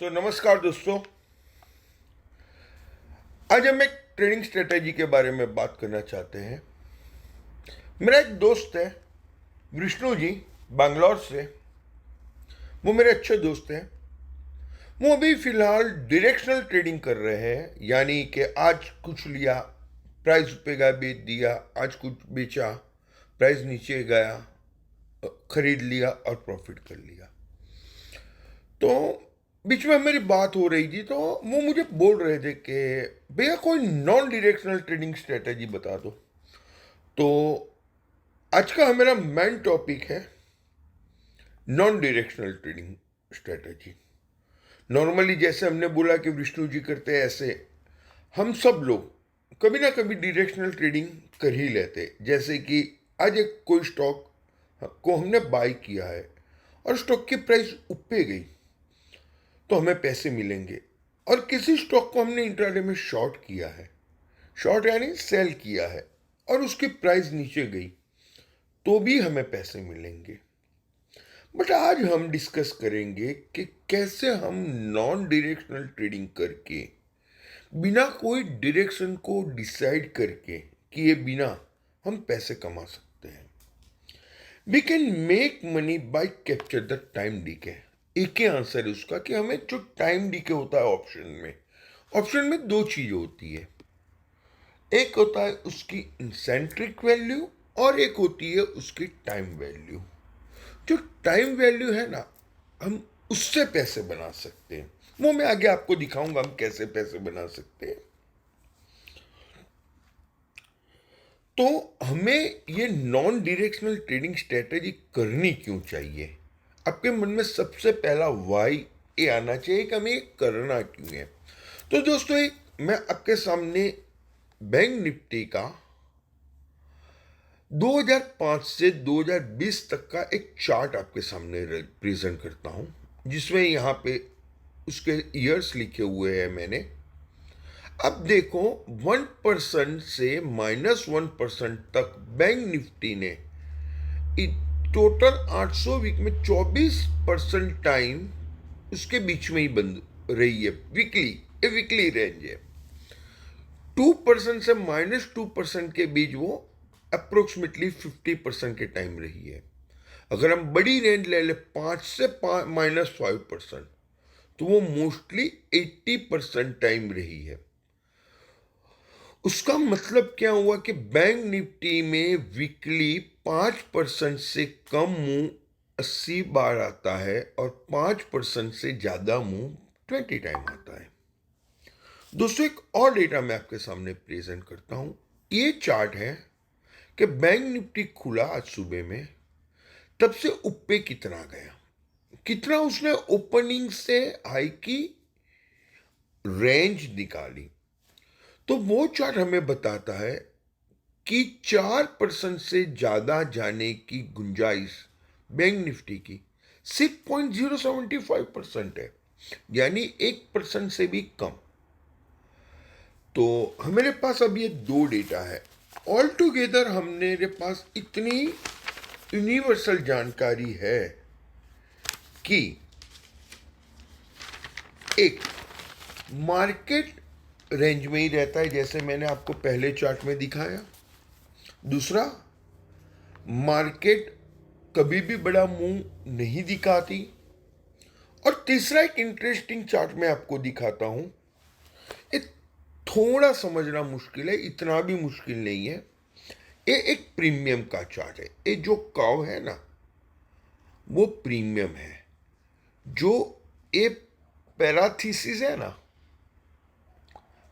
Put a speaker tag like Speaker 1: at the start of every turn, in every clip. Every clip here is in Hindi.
Speaker 1: नमस्कार दोस्तों। आज हम एक ट्रेडिंग स्ट्रेटेजी के बारे में बात करना चाहते हैं। मेरा एक दोस्त है विष्णु जी, बैंगलोर से। वो मेरे अच्छे दोस्त हैं। वो अभी फिलहाल डायरेक्शनल ट्रेडिंग कर रहे हैं, यानी कि आज कुछ लिया, प्राइस पे गया, बेच दिया, आज कुछ बेचा, प्राइस नीचे गया, खरीद लिया और प्रॉफिट कर लिया। तो बीच में मेरी बात हो रही थी, तो वो मुझे बोल रहे थे कि भैया कोई नॉन डायरेक्शनल ट्रेडिंग स्ट्रेटेजी बता दो। तो आज का मेरा मेन टॉपिक है non directional trading strategy. Normally जैसे हमने बोला कि विष्णु जी करते हैं, ऐसे हम सब लोग कभी ना कभी डायरेक्शनल ट्रेडिंग कर ही लेते। जैसे कि आज एक कोई स्टॉक को हमने बाय किया है और स्टॉक की प्राइस ऊपर गई तो हमें पैसे मिलेंगे। और किसी स्टॉक को हमने इंट्राडे में शॉर्ट किया है, शॉर्ट यानी सेल किया है, और उसकी प्राइस नीचे गई तो भी हमें पैसे मिलेंगे। बट आज हम डिस्कस करेंगे कि कैसे हम नॉन डायरेक्शनल ट्रेडिंग करके, बिना कोई डायरेक्शन को डिसाइड करके कि ये बिना हम पैसे कमा सकते हैं। We can make money by capture the time decay. एक ही आंसर है उसका कि हमें जो टाइम डीके होता है ऑप्शन में दो चीजें होती है। एक होता है उसकी इंसेंट्रिक वैल्यू और एक होती है उसकी टाइम वैल्यू। जो टाइम वैल्यू है ना, हम उससे पैसे बना सकते हैं। वो मैं आगे आपको दिखाऊंगा हम कैसे पैसे बना सकते हैं। तो हमें ये नॉन डायरेक्शनल ट्रेडिंग स्ट्रेटेजी करनी क्यों चाहिए? आपके मन में सबसे पहला वाई ये आना चाहिए कि हमें ये करना क्यों है। तो दोस्तों, एक मैं आपके सामने बैंक निफ्टी का 2005 से 2020 तक का एक चार्ट आपके सामने प्रेजेंट करता हूं, जिसमें यहां पे उसके ईयर्स लिखे हुए हैं मैंने। अब देखो, 1% से -1% तक बैंक निफ्टी ने टोटल 800 वीक में 24% टाइम उसके बीच में ही बंद रही है। वीकली रेंज है। 2% से -2% के बीच वो अप्रोक्सीमेटली 50% के टाइम रही है। अगर हम बड़ी रेंज ले ले 5 से -5%, तो वो मोस्टली 80% टाइम रही है। उसका मतलब क्या हुआ कि बैंक निफ्टी में वीकली 5% से कम मूव 80 बार आता है और 5% से ज्यादा मूव 20 टाइम आता है। दोस्तों, एक और डेटा मैं आपके सामने प्रेजेंट करता हूं। ये चार्ट है कि बैंक निफ्टी खुला आज सुबह में, तब से ऊपर कितना गया, कितना उसने ओपनिंग से हाई की रेंज निकाली। तो वो चार्ट हमें बताता है कि 4% से ज्यादा जाने की गुंजाइश बैंक निफ्टी की सिर्फ 0.075% है, यानी 1% से भी कम। तो हमारे पास अब ये दो डेटा है। ऑल टुगेदर हमारे पास इतनी यूनिवर्सल जानकारी है कि एक, मार्केट रेंज में ही रहता है जैसे मैंने आपको पहले चार्ट में दिखाया। दूसरा, मार्केट कभी भी बड़ा मूव नहीं दिखाती। और तीसरा, एक इंटरेस्टिंग चार्ट मैं आपको दिखाता हूं। ये थोड़ा समझना मुश्किल है, इतना भी मुश्किल नहीं है। ये एक प्रीमियम का चार्ट है। ये जो काव है ना, वो प्रीमियम है। जो ये पैराथीसिस है ना,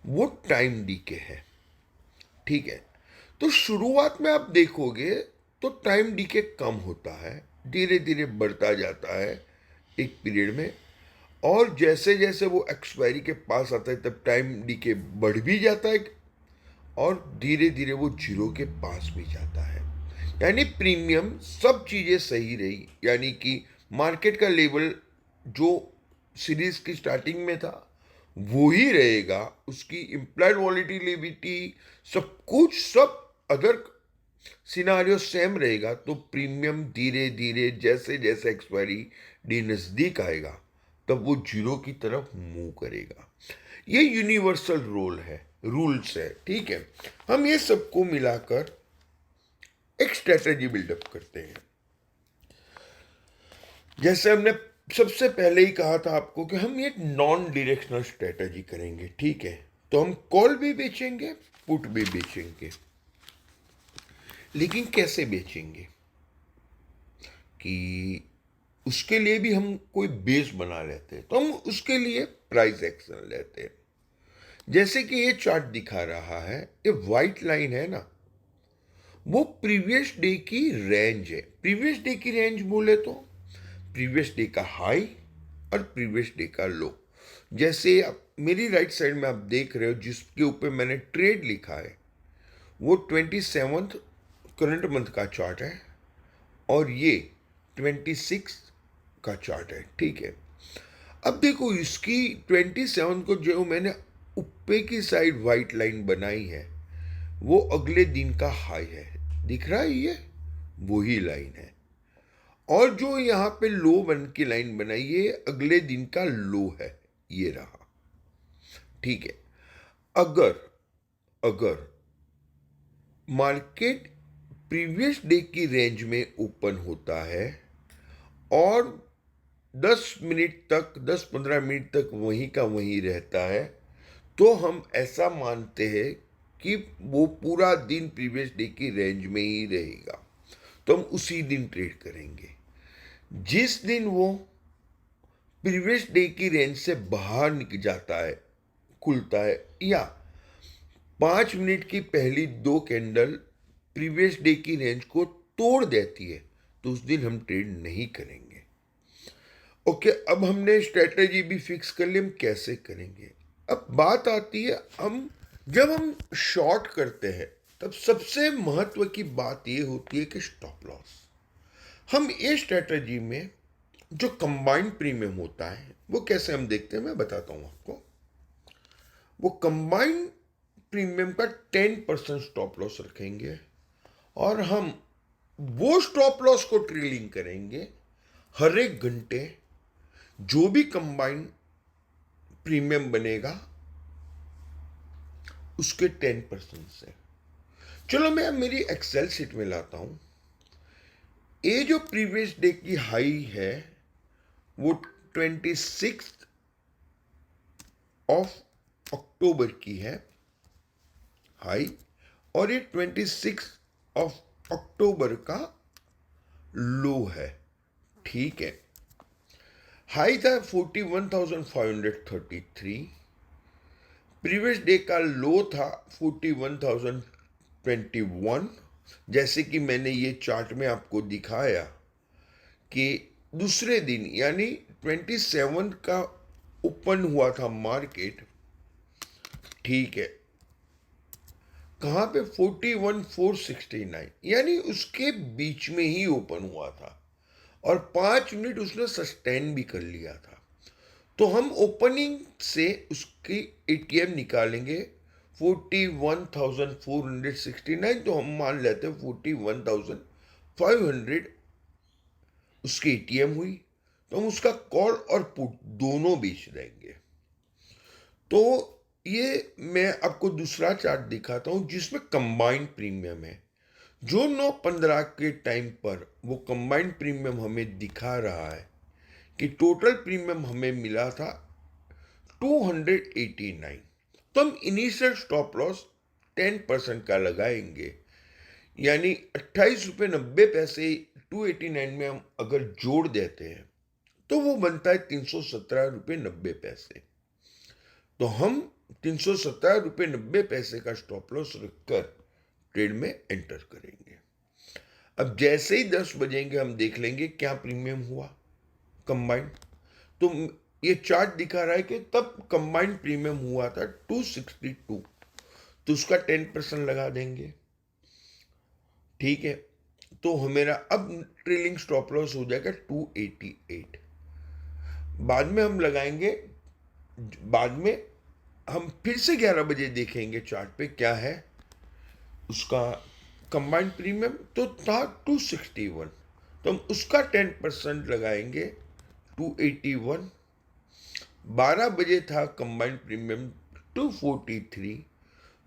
Speaker 1: वो टाइम डीके है। ठीक है। तो शुरुआत में आप देखोगे तो टाइम डीके कम होता है, धीरे धीरे बढ़ता जाता है एक पीरियड में। और जैसे जैसे वो एक्सपायरी के पास आता है तब टाइम डीके बढ़ भी जाता है और धीरे धीरे वो जीरो के पास भी जाता है। यानी प्रीमियम सब चीजें सही रही, यानी कि मार्केट का लेवल जो सीरीज की स्टार्टिंग में था वो ही रहेगा, उसकी इम्प्लाइड वॉलिटिलिटी सब कुछ, सब अदर सिनारियो सेम रहेगा। तो प्रीमियम धीरे धीरे जैसे जैसे एक्सपायरी डी नजदीक आएगा तब वो जीरो की तरफ मूव करेगा। ये यूनिवर्सल रूल्स है, ठीक है। हम ये सबको मिलाकर एक स्ट्रेटेजी बिल्डअप करते हैं। जैसे हमने सबसे पहले ही कहा था आपको कि हम एक नॉन डायरेक्शनल स्ट्रेटेजी करेंगे, ठीक है। तो हम कॉल भी बेचेंगे, पुट भी बेचेंगे, लेकिन कैसे बेचेंगे कि उसके लिए भी हम कोई बेस बना लेते हैं। तो हम उसके लिए प्राइस एक्शन लेते हैं। जैसे कि ये चार्ट दिखा रहा है, ये व्हाइट लाइन है ना, वो प्रीवियस डे की रेंज है। प्रीवियस डे की रेंज बोले तो प्रीवियस डे का हाई और प्रीवियस डे का लो। जैसे आप मेरी राइट साइड में आप देख रहे हो, जिसके ऊपर मैंने ट्रेड लिखा है, वो 27th करंट मंथ का चार्ट है और ये 26 का चार्ट है, ठीक है। अब देखो, इसकी 27 को जो मैंने ऊपर की साइड व्हाइट लाइन बनाई है, वो अगले दिन का हाई है। दिख रहा है, ये वही लाइन है। और जो यहाँ पे लो बन की लाइन बनाई, ये अगले दिन का लो है, ये रहा, ठीक है। अगर मार्केट प्रीवियस डे की रेंज में ओपन होता है और 10-15 मिनट तक वहीं का वहीं रहता है, तो हम ऐसा मानते हैं कि वो पूरा दिन प्रीवियस डे की रेंज में ही रहेगा। तो हम उसी दिन ट्रेड करेंगे। जिस दिन वो प्रीवियस डे की रेंज से बाहर निकल जाता है, खुलता है, या 5 मिनट की पहली 2 कैंडल प्रीवियस डे की रेंज को तोड़ देती है, तो उस दिन हम ट्रेड नहीं करेंगे। ओके, अब हमने स्ट्रेटेजी भी फिक्स कर ली, हम कैसे करेंगे। अब बात आती है, जब हम शॉर्ट करते हैं तब सबसे महत्व की बात ये होती है कि स्टॉप लॉस। हम ये स्ट्रेटेजी में जो कंबाइंड प्रीमियम होता है, वो कैसे हम देखते हैं, मैं बताता हूं आपको। वो कंबाइंड प्रीमियम का 10% स्टॉप लॉस रखेंगे और हम वो स्टॉप लॉस को ट्रेलिंग करेंगे हर एक घंटे। जो भी कंबाइंड प्रीमियम बनेगा उसके 10% से। चलो मैं अब मेरी एक्सेल शीट में लाता हूं। ये जो प्रीवियस डे की हाई है वो 26 ऑफ अक्टूबर की है हाई, और ये 26 ऑफ अक्टूबर का लो है, ठीक है। हाई था 41,533, प्रीवियस डे का लो था 41,021। जैसे कि मैंने ये चार्ट में आपको दिखाया कि दूसरे दिन यानी 27 का ओपन हुआ था मार्केट, ठीक है। कहां पे 41,469, यानी उसके बीच में ही ओपन हुआ था और 5 मिनट उसने सस्टेन भी कर लिया था। तो हम ओपनिंग से उसकी एटीएम निकालेंगे 41,469, तो हम मान लेते हैं 41,500 उसकी एटीएम हुई। तो हम उसका कॉल और पुट दोनों बेच देंगे। तो ये मैं आपको दूसरा चार्ट दिखाता हूं जिसमें कंबाइंड प्रीमियम है। जो 9/15 के टाइम पर वो कंबाइंड प्रीमियम हमें दिखा रहा है कि टोटल प्रीमियम हमें मिला था 289। तो हम इनिशियल स्टॉप लॉस 10% का लगाएंगे, यानी 28.90 रुपये 289 में हम अगर जोड़ देते हैं तो वो बनता है 317.90 रुपये। तो हम 317.90 रुपये का स्टॉप लॉस रखकर ट्रेड में एंटर करेंगे। अब जैसे ही 10 बजेंगे हम देख लेंगे क्या प्रीमियम हुआ कंबाइंड। तो ये चार्ट दिखा रहा है कि तब कंबाइंड प्रीमियम हुआ था 262, तो उसका 10% लगा देंगे, ठीक है। तो हमारा अब ट्रेलिंग स्टॉप लॉस हो जाएगा 288। बाद में हम लगाएंगे, बाद में हम फिर से 11 बजे देखेंगे चार्ट पे क्या है उसका कंबाइंड प्रीमियम। तो था 261, तो हम उसका 10% लगाएंगे 281, 12 बजे था कंबाइंड प्रीमियम 243,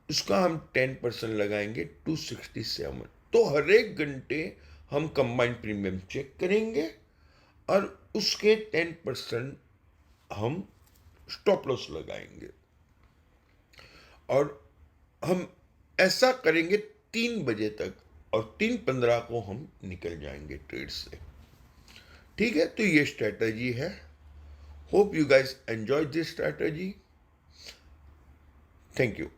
Speaker 1: उसका हम 10% लगाएंगे 267। तो हर एक घंटे हम कंबाइंड प्रीमियम चेक करेंगे और उसके 10% हम स्टॉप लॉस लगाएंगे, और हम ऐसा करेंगे 3 बजे तक, और 3:15 को हम निकल जाएंगे ट्रेड से। ठीक है, तो ये स्ट्रैटेजी है। Hope you guys enjoy this strategy. Thank you.